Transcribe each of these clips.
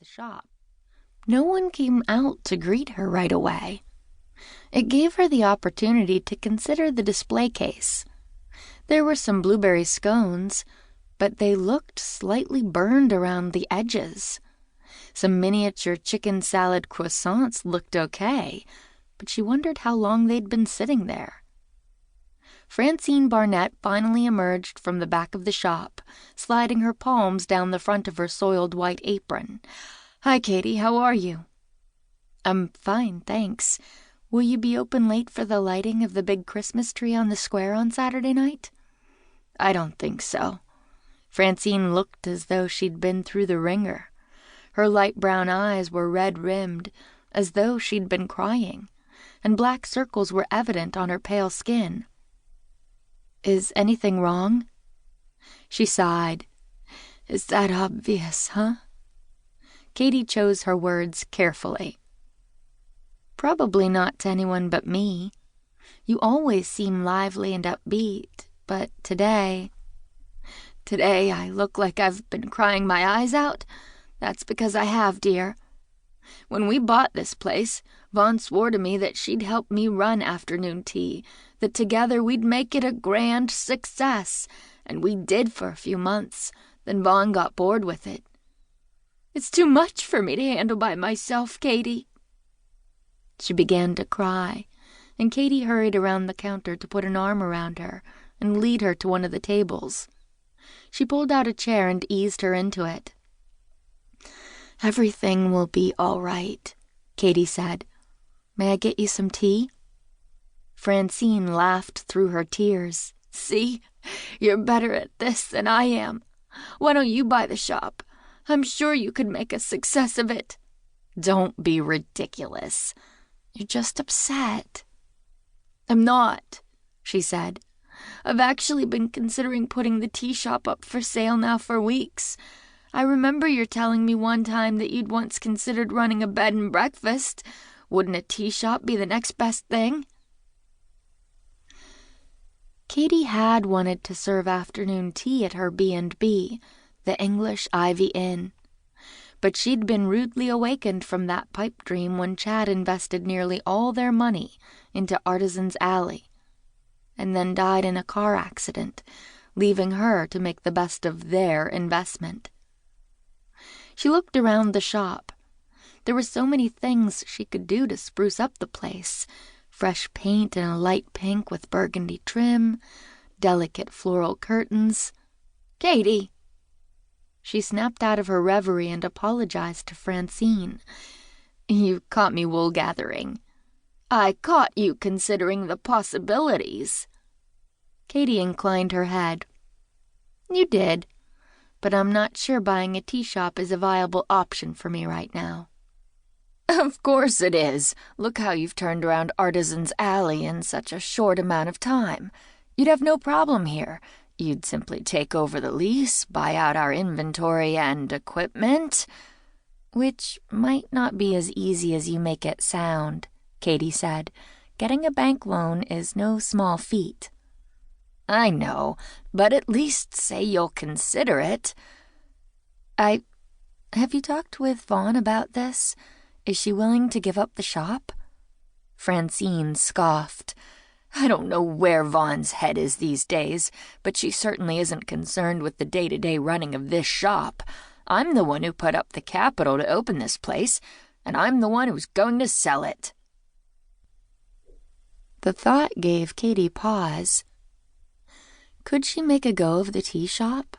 the shop. No one came out to greet her right away. It gave her the opportunity to consider the display case. There were some blueberry scones, but they looked slightly burned around the edges. Some miniature chicken salad croissants looked okay, but she wondered how long they'd been sitting there. Francine Barnett finally emerged from the back of the shop, sliding her palms down the front of her soiled white apron. "Hi, Katie, how are you?" "I'm fine, thanks. Will you be open late for the lighting of the big Christmas tree on the square on Saturday night?" "I don't think so." Francine looked as though she'd been through the ringer. Her light brown eyes were red-rimmed, as though she'd been crying, and black circles were evident on her pale skin. "Is anything wrong?" She sighed. "Is that obvious, huh?" Katie chose her words carefully. "Probably not to anyone but me. You always seem lively and upbeat, but today I look like I've been crying my eyes out. That's because I have, dear. When we bought this place, Vonne swore to me that she'd help me run afternoon tea, that together we'd make it a grand success, and we did for a few months. Then Vonne got bored with it. It's too much for me to handle by myself, Katie." She began to cry, and Katie hurried around the counter to put an arm around her and lead her to one of the tables. She pulled out a chair and eased her into it. "Everything will be all right," Katie said. "May I get you some tea?" Francine laughed through her tears. "See, you're better at this than I am. Why don't you buy the shop? I'm sure you could make a success of it." "Don't be ridiculous. You're just upset." "I'm not," she said. "I've actually been considering putting the tea shop up for sale now for weeks. I remember your telling me one time that you'd once considered running a bed and breakfast. Wouldn't a tea shop be the next best thing?" Katie had wanted to serve afternoon tea at her B&B, the English Ivy Inn. But she'd been rudely awakened from that pipe dream when Chad invested nearly all their money into Artisan's Alley, and then died in a car accident, leaving her to make the best of their investment. She looked around the shop. There were so many things she could do to spruce up the place. Fresh paint in a light pink with burgundy trim, delicate floral curtains. "Katie!" She snapped out of her reverie and apologized to Francine. "You caught me wool gathering." "I caught you considering the possibilities." Katie inclined her head. "You did, but I'm not sure buying a tea shop is a viable option for me right now." "Of course it is. Look how you've turned around Artisan's Alley in such a short amount of time. You'd have no problem here. You'd simply take over the lease, buy out our inventory and equipment." "Which might not be as easy as you make it sound," Katie said. "Getting a bank loan is no small feat." "I know, but at least say you'll consider it." Have you talked with Vonne about this? Is she willing to give up the shop?" Francine scoffed. "I don't know where Vonne's head is these days, but she certainly isn't concerned with the day-to-day running of this shop. I'm the one who put up the capital to open this place, and I'm the one who's going to sell it." The thought gave Katie pause. Could she make a go of the tea shop?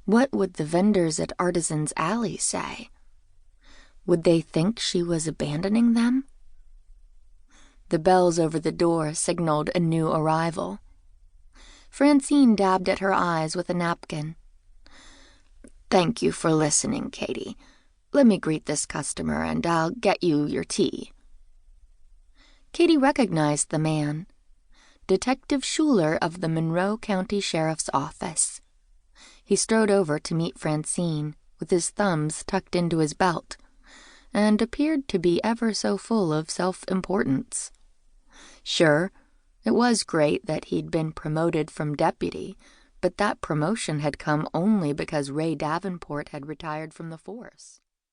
What would the vendors at Artisan's Alley say? Would they think she was abandoning them? The bells over the door signaled a new arrival. Francine dabbed at her eyes with a napkin. "Thank you for listening, Katie. Let me greet this customer, and I'll get you your tea." Katie recognized the man. Detective Schuler of the Monroe County Sheriff's Office. He strode over to meet Francine, with his thumbs tucked into his belt, and appeared to be ever so full of self-importance. Sure, it was great that he'd been promoted from deputy, but that promotion had come only because Ray Davenport had retired from the force.